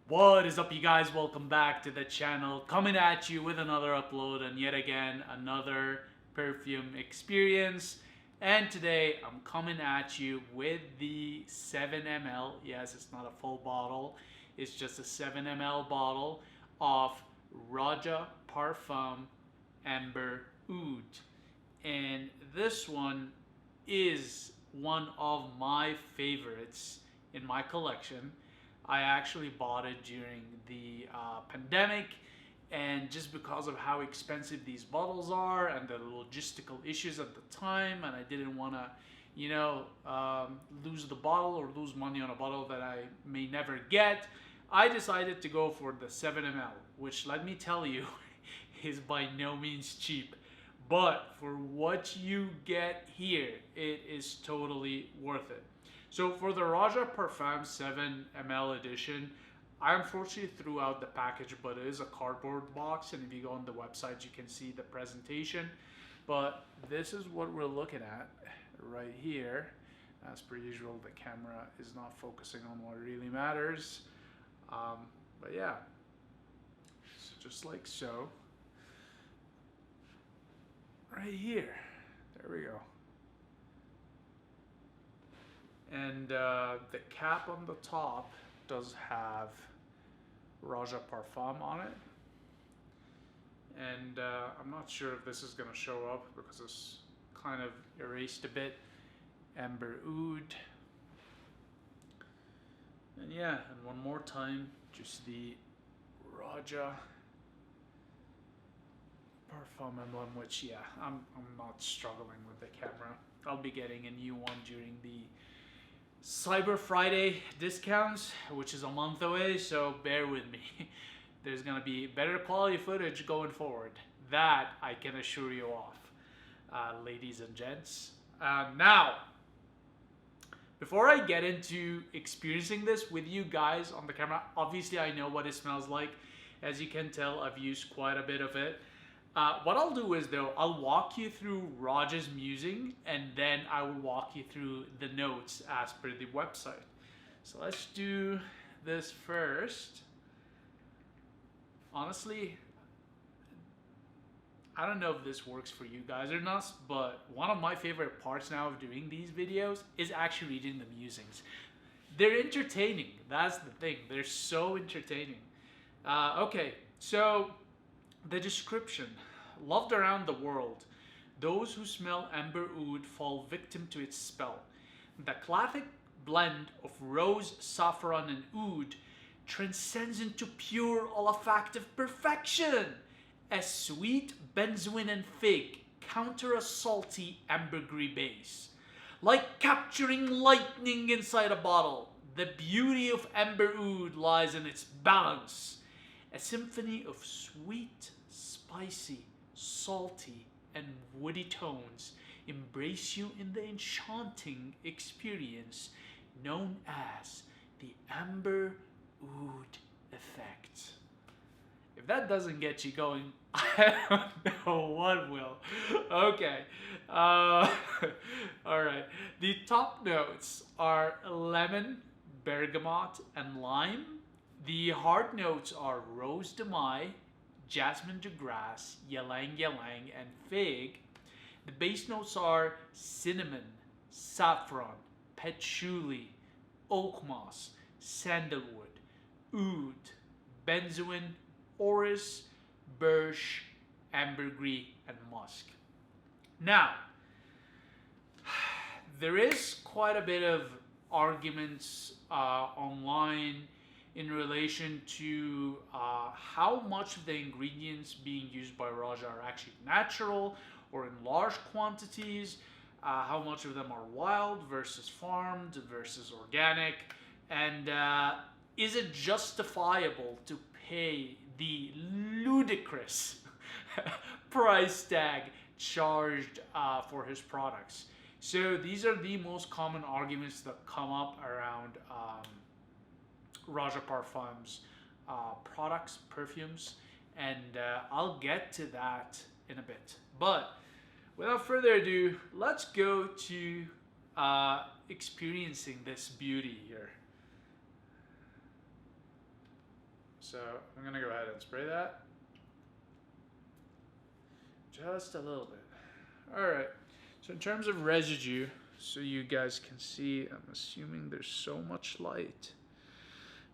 What is up, you guys? Welcome back to the channel. Coming at you with another upload and yet again another perfume experience. And today I'm coming at you with the 7 ml. Yes, it's not a full bottle, it's just a 7 ml bottle of Roja Parfum Amber Oud. And this one is one of my favorites in my collection. I actually bought it during the pandemic, and just because of how expensive these bottles are and the logistical issues at the time, and I didn't want to, lose the bottle or lose money on a bottle that I may never get, I decided to go for the 7 ml, which, let me tell you, is by no means cheap. But for what you get here, it is totally worth it. So for the Roja Parfum 7 ml edition, I unfortunately threw out the package, but it is a cardboard box, and if you go on the website, you can see the presentation. But this is what we're looking at right here. As per usual, the camera is not focusing on what really matters. But yeah, so just like so. Right here. There we go. And the cap on the top does have Roja Parfum on it. And I'm not sure if this is going to show up because it's kind of erased a bit. Amber Oud. And yeah, and one more time, just the Roja Parfum emblem, which, yeah, I'm not struggling with the camera. I'll be getting a new one during the Cyber Friday discounts, which is a month away, so bear with me. There's gonna be better quality footage going forward. That I can assure you of, ladies and gents. Now, before I get into experiencing this with you guys on the camera, obviously I know what it smells like. As you can tell, I've used quite a bit of it. What I'll do is, though, I'll walk you through Roja's musing, and then I will walk you through the notes as per the website. So let's do this first. Honestly, I don't know if this works for you guys or not, but one of my favorite parts now of doing these videos is actually reading the musings. They're entertaining. That's the thing. They're so entertaining. Okay, so the description. Loved around the world, those who smell Amber Oud fall victim to its spell. The classic blend of rose, saffron, and oud transcends into pure olfactive perfection. A sweet benzoin and fig counter a salty ambergris base. Like capturing lightning inside a bottle, the beauty of Amber Oud lies in its balance. A symphony of sweet, spicy, salty, and woody tones embrace you in the enchanting experience known as the Amber Oud effect. If that doesn't get you going, I don't know what will. Okay. Alright. The top notes are lemon, bergamot, and lime. The hard notes are rose de mai, jasmine de grasse, ylang ylang, and fig. The base notes are cinnamon, saffron, patchouli, oak moss, sandalwood, oud, benzoin, orris, birch, ambergris, and musk. Now, there is quite a bit of arguments online in relation to how much of the ingredients being used by Roja are actually natural or in large quantities, how much of them are wild versus farmed versus organic, and is it justifiable to pay the ludicrous price tag charged for his products? So these are the most common arguments that come up around Roja Parfum's products, perfumes, and I'll get to that in a bit. But without further ado, let's go to experiencing this beauty here. So I'm gonna go ahead and spray that. Just a little bit. All right. So in terms of residue, so you guys can see, I'm assuming there's so much light.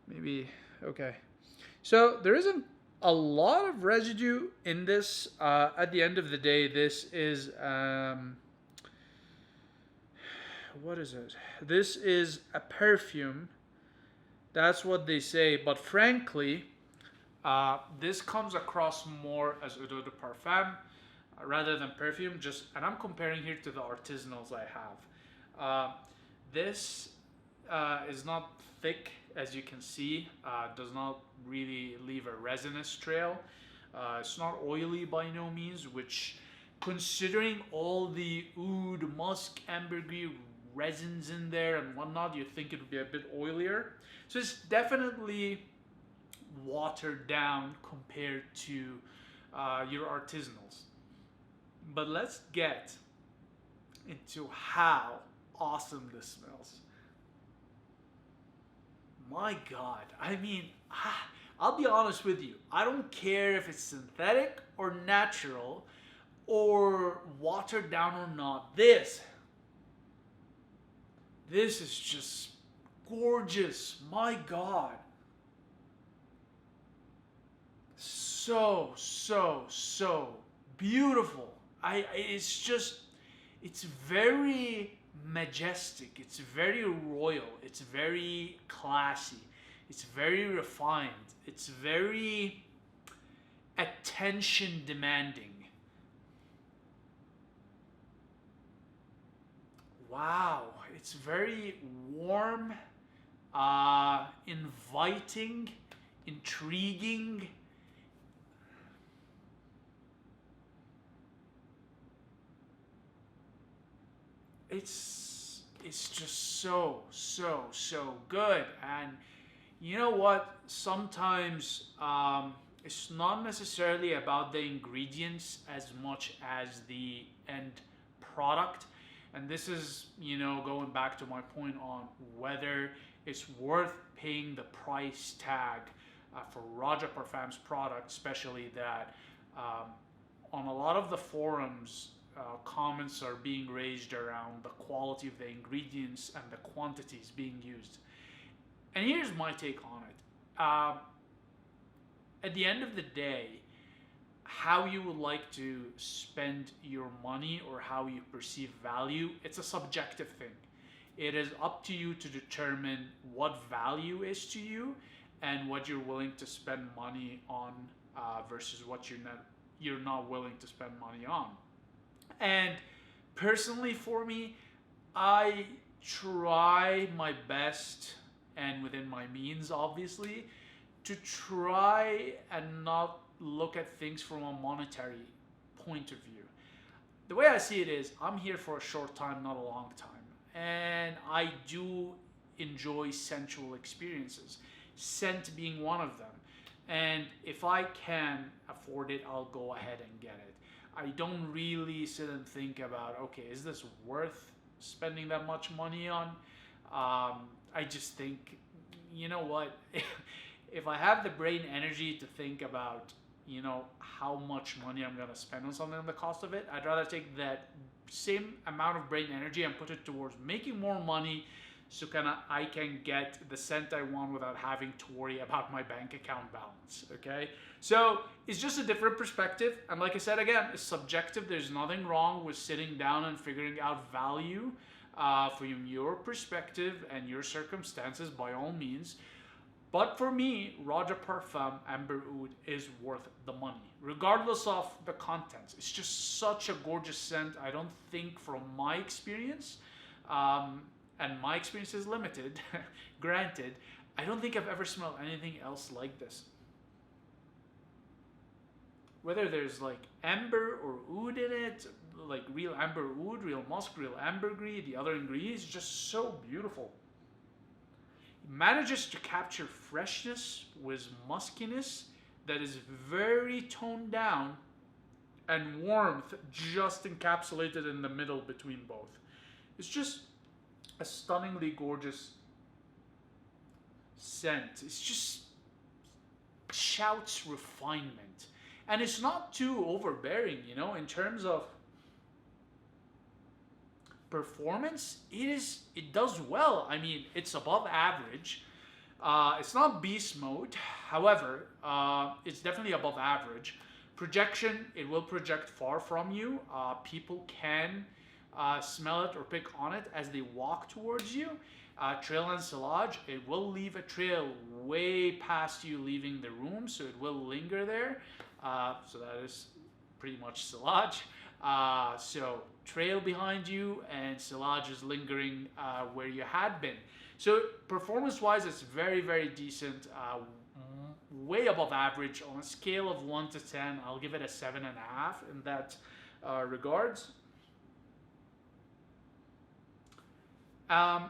Maybe, okay. So there isn't a lot of residue in this. At the end of the day, this is, what is it? This is a perfume. That's what they say. But frankly, this comes across more as eau de parfum rather than perfume. Just, and I'm comparing here to the artisanals I have. This is not thick, as you can see. Does not really leave a resinous trail. It's not oily by no means, which, considering all the oud, musk, ambergris, resins in there and whatnot, you'd think it would be a bit oilier. So it's definitely watered down compared to your artisanals. But let's get into how awesome this smells. My God, I mean, I'll be honest with you. I don't care if it's synthetic or natural or watered down or not. This is just gorgeous. My God. So beautiful. It's very majestic. It's very royal. It's very classy. It's very refined. It's very attention demanding. Wow, it's very warm, inviting, intriguing. It's just so good. And you know what? Sometimes it's not necessarily about the ingredients as much as the end product. And this is, going back to my point on whether it's worth paying the price tag for Roja Parfum's product, especially that on a lot of the forums, comments are being raised around the quality of the ingredients and the quantities being used. And here's my take on it. At the end of the day, how you would like to spend your money or how you perceive value, it's a subjective thing. It is up to you to determine what value is to you and what you're willing to spend money on versus what you're not willing to spend money on. And personally for me, I try my best, and within my means obviously, to try and not look at things from a monetary point of view. The way I see it is, I'm here for a short time, not a long time. And I do enjoy sensual experiences, scent being one of them. And if I can afford it, I'll go ahead and get it. I don't really sit and think about, okay, is this worth spending that much money on? I just think, you know what? If I have the brain energy to think about, how much money I'm going to spend on something and the cost of it, I'd rather take that same amount of brain energy and put it towards making more money so I can get the scent I want without having to worry about my bank account balance, okay? So it's just a different perspective. And like I said, again, it's subjective. There's nothing wrong with sitting down and figuring out value from your perspective and your circumstances, by all means. But for me, Roja Parfum Amber Oud is worth the money, regardless of the contents. It's just such a gorgeous scent. I don't think, from my experience, and my experience is limited, granted, I don't think I've ever smelled anything else like this. Whether there's like amber or oud in it, like real amber oud, real musk, real ambergris, the other ingredients, just so beautiful. Manages to capture freshness with muskiness that is very toned down and warmth just encapsulated in the middle between both. It's just a stunningly gorgeous scent. It's just shouts refinement. And it's not too overbearing, you know, in terms of performance. It does well. I mean, it's above average. It's not beast mode, however, it's definitely above average. Projection, it will project far from you. People can smell it or pick on it as they walk towards you. Trail and sillage, it will leave a trail way past you leaving the room, so it will linger there. So that is pretty much sillage. So trail behind you and sillage is lingering where you had been. So performance-wise, it's very, very decent. Way above average. On a scale of 1 to 10, I'll give it a 7.5 in that regards.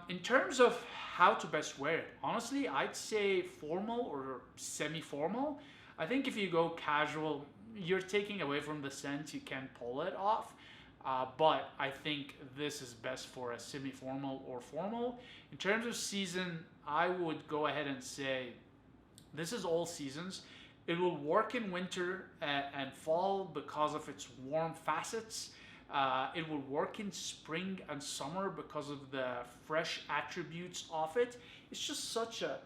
In terms of how to best wear it, honestly, I'd say formal or semi-formal. I think if you go casual, you're taking away from the scent, you can pull it off. But I think this is best for a semi-formal or formal. In terms of season, I would go ahead and say this is all seasons. It will work in winter and fall because of its warm facets. It will work in spring and summer because of the fresh attributes of it. It's just such a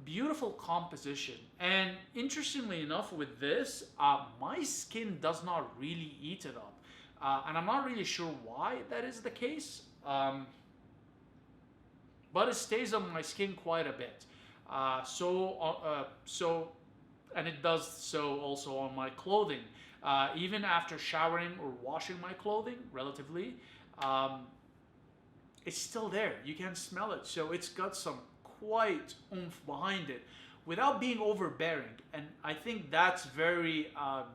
beautiful composition. And interestingly enough, with this, my skin does not really eat it up. And I'm not really sure why that is the case. But it stays on my skin quite a bit. And it does so also on my clothing. Even after showering or washing my clothing, relatively, it's still there. You can smell it. So it's got some quite oomph behind it without being overbearing. And I think that's very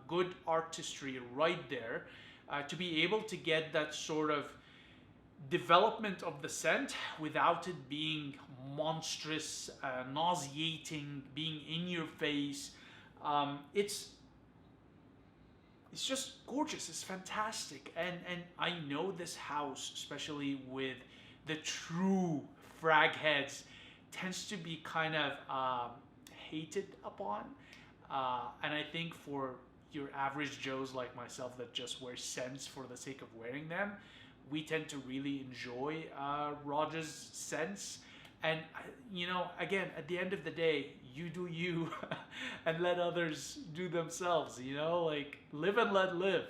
good artistry right there, to be able to get that sort of development of the scent without it being monstrous, nauseating, being in your face. It's just gorgeous. It's fantastic. And I know this house, especially with the true frag heads, tends to be kind of hated upon. And I think for your average Joes like myself that just wear scents for the sake of wearing them, we tend to really enjoy Roja's scents. And, you know, again, at the end of the day, you do you and let others do themselves, you know, like live and let live.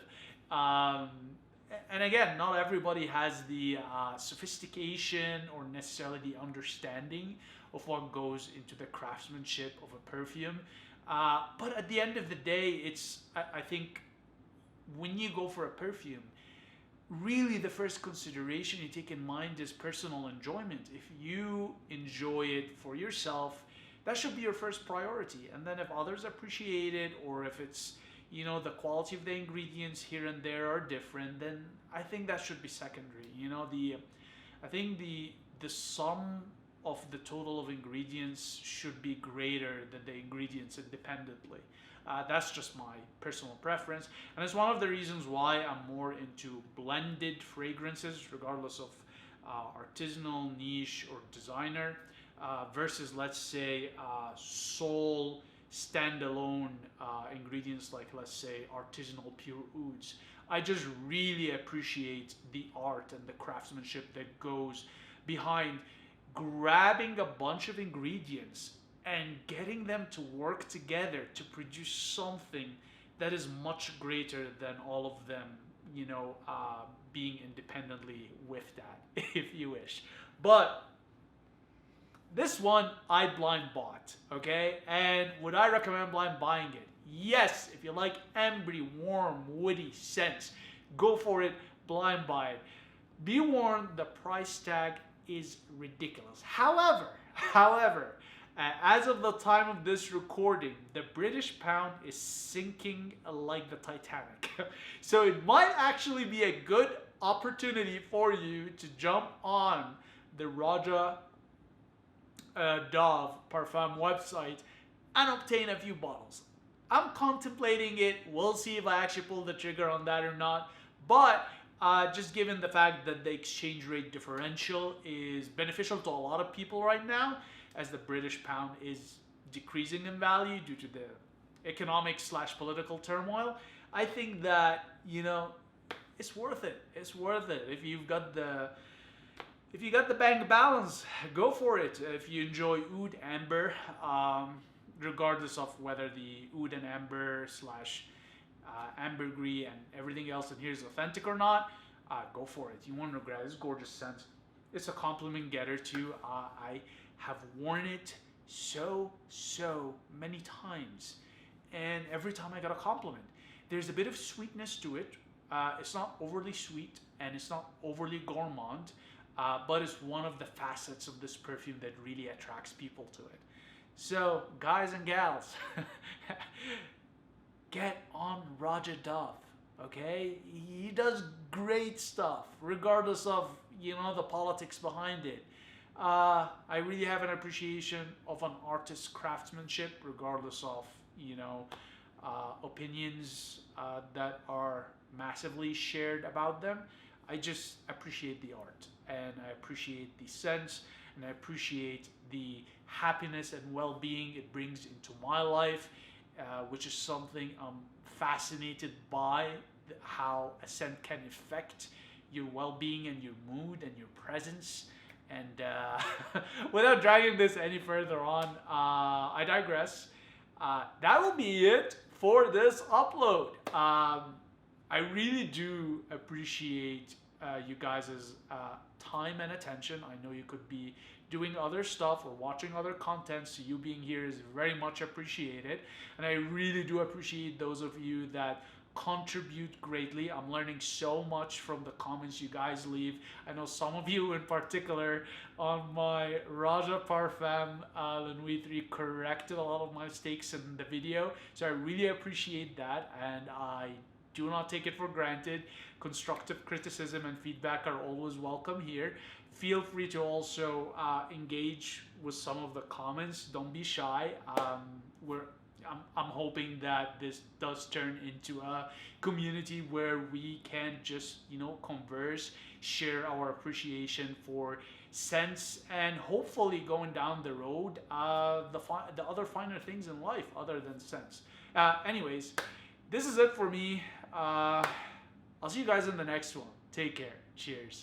And again, not everybody has the sophistication or necessarily the understanding of what goes into the craftsmanship of a perfume. But at the end of the day, I think when you go for a perfume, really the first consideration you take in mind is personal enjoyment. If you enjoy it for yourself, that should be your first priority. And then if others appreciate it, or if it's, you know, the quality of the ingredients here and there are different, then I think that should be secondary. You know, I think the sum of the total of ingredients should be greater than the ingredients independently. That's just my personal preference, and it's one of the reasons why I'm more into blended fragrances, regardless of artisanal, niche, or designer, versus, let's say, sole standalone ingredients like, let's say, artisanal pure ouds. I just really appreciate the art and the craftsmanship that goes behind grabbing a bunch of ingredients and getting them to work together to produce something that is much greater than all of them, you know, being independently whiffed at, if you wish. But this one I blind bought, okay? And would I recommend blind buying it? Yes, if you like ambery, warm, woody scents, go for it, blind buy it. Be warned, the price tag is ridiculous. However, as of the time of this recording, the British pound is sinking like the Titanic. So it might actually be a good opportunity for you to jump on the Roja Dove Parfum website and obtain a few bottles. I'm contemplating it. We'll see if I actually pull the trigger on that or not. But just given the fact that the exchange rate differential is beneficial to a lot of people right now, as the British pound is decreasing in value due to the economic slash political turmoil, I think that, it's worth it. It's worth it. If you got the bank balance, go for it. If you enjoy oud amber, regardless of whether the oud and amber slash ambergris and everything else in here is authentic or not, go for it. You won't regret it. It's gorgeous scent. It's a compliment getter too. I have worn it so many times, and every time I got a compliment. There's a bit of sweetness to it. It's not overly sweet and it's not overly gourmand, but it's one of the facets of this perfume that really attracts people to it. So, guys and gals, get on Roja Duff, okay? He does great stuff, regardless of, the politics behind it. I really have an appreciation of an artist's craftsmanship, regardless of, opinions that are massively shared about them. I just appreciate the art, and I appreciate the sense, and I appreciate the happiness and well-being it brings into my life, which is something I'm fascinated by, how a scent can affect your well-being and your mood and your presence. And without dragging this any further on, I digress. That will be it for this upload. I really do appreciate you guys' time and attention. I know you could be doing other stuff or watching other content, so you being here is very much appreciated. And I really do appreciate those of you that contribute greatly. I'm learning so much from the comments you guys leave. I know some of you in particular on my Roja Parfum Le Nuit 3 corrected a lot of my mistakes in the video, so I really appreciate that, and I do not take it for granted. Constructive criticism and feedback are always welcome here. Feel free to also engage with some of the comments. Don't be shy. I'm hoping that this does turn into a community where we can just, converse, share our appreciation for scents, and hopefully going down the road, the other finer things in life other than scents. Anyways, this is it for me. I'll see you guys in the next one. Take care. Cheers.